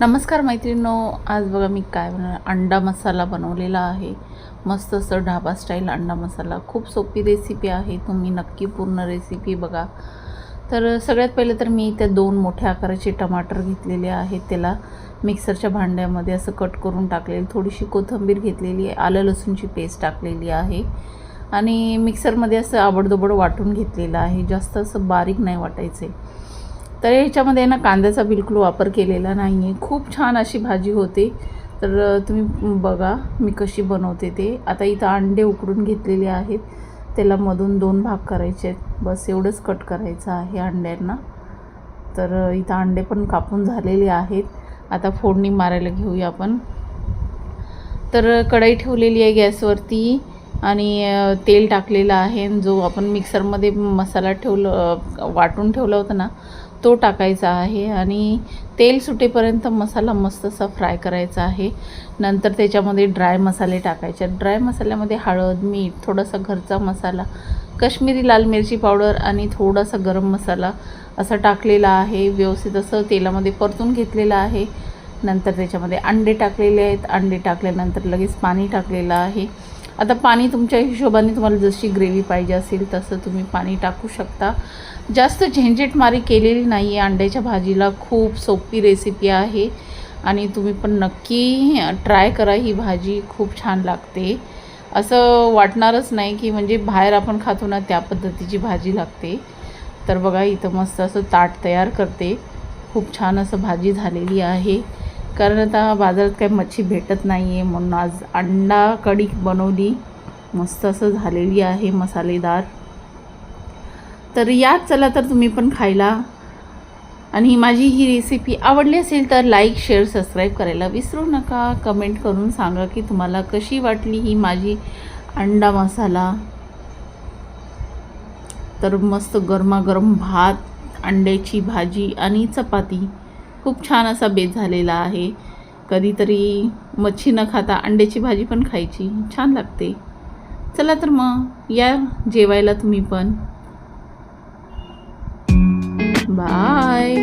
नमस्कार मैत्रिणींनो, आज बघा मी काय अंडा मसाला बनवलेला आहे। मस्त असं ढाबा स्टाईल अंडा मसाला। खूप सोपी रेसिपी आहे, तुम्ही नक्की पूर्ण रेसिपी बघा। तर सगळ्यात पहिले तर मी इथे 2 मोठ्या आकाराचे टमाटर घेतलेले आहेत, त्याला मिक्सरच्या भांड्यामध्ये असं कट करून टाकलेले। थोडीशी कोथिंबीर घेतलेली आहे, आलं लसूणची पेस्ट टाकलेली आहे आणि मिक्सरमध्ये असं आबडधोबड वाटून घेतलेलं आहे। जास्त असं बारीक नाही वाटायचे। तर ह्याच्यामध्ये ना कांद्याचा बिलकुल वापर केलेला नाही आहे। खूप छान अशी भाजी होते। तर तुम्ही बघा मी कशी बनवते ते। आता इथं अंडे उकडून घेतलेले आहेत, त्याला मधून 2 भाग करायचे आहेत, बस एवढंच कट करायचं आहे अंड्यांना। तर इथं अंडे पण कापून झालेले आहेत। आता फोडणी मारायला घेऊया आपण। तर कढई ठेवलेली आहे गॅसवरती आणि तेल टाकलेलं आहे। जो आपण मिक्सरमध्ये मसाला वाटून ठेवला होता ना, तो टाकायचा आहे आणि तेल सुटेपर्यंत मसाला मस्त असा फ्राय करायचा आहे। नंतर त्याच्यामध्ये ड्राय मसाले टाकायचे। ड्राय मसाल्यामध्ये हळद, मीठ, थोडासा घरचा मसाला, काश्मीरी लाल मिरची पावडर आणि थोडासा गरम मसाला असं टाकलेला आहे। व्यवस्थित असं तेलामध्ये परतून घेतलेलं आहे। नंतर त्याच्यामध्ये अंडे टाकलेले आहेत। अंडे टाकल्यानंतर लगेच पाणी टाकलेलं आहे। आता पाणी तुमच्या हिशोबाने, तुम्हाला जशी ग्रेव्ही पाहिजे असेल तसं तुम्ही पाणी टाकू शकता। जास्त झंझटमारी केलेली नाही आहे अंड्याच्या भाजीला। खूप सोपी रेसिपी आहे आणि तुम्ही पण नक्की ट्राय करा। ही भाजी खूप छान लागते, असं वाटणारच नाही की म्हणजे बाहेर आपण खातो ना त्या पद्धतीची भाजी लागते। तर बघा इथं मस्त असं ताट तयार करते। खूप छान असं भाजी झालेली आहे, कारण आता बाजारात काही मच्छी भेटत नाही आहे, म्हणून आज अंडा कढी बनवली। मस्त असं झालेली आहे, मसालेदार। तर या चला तर तुम्ही पण खायला। आणि माझी ही रेसिपी आवडली असेल तर लाईक, शेअर, सबस्क्राईब करायला विसरू नका। कमेंट करून सांगा की तुम्हाला कशी वाटली ही माझी अंडा मसाला। तर मस्त गरमागरम भात, अंड्याची भाजी आणि चपाती, खूप छान असा बेत झालेला आहे। कधीतरी मच्छी न खाता अंड्याची भाजी पण खायची, छान लागते। चला तर मग या जेवायला तुम्ही पण। बाय।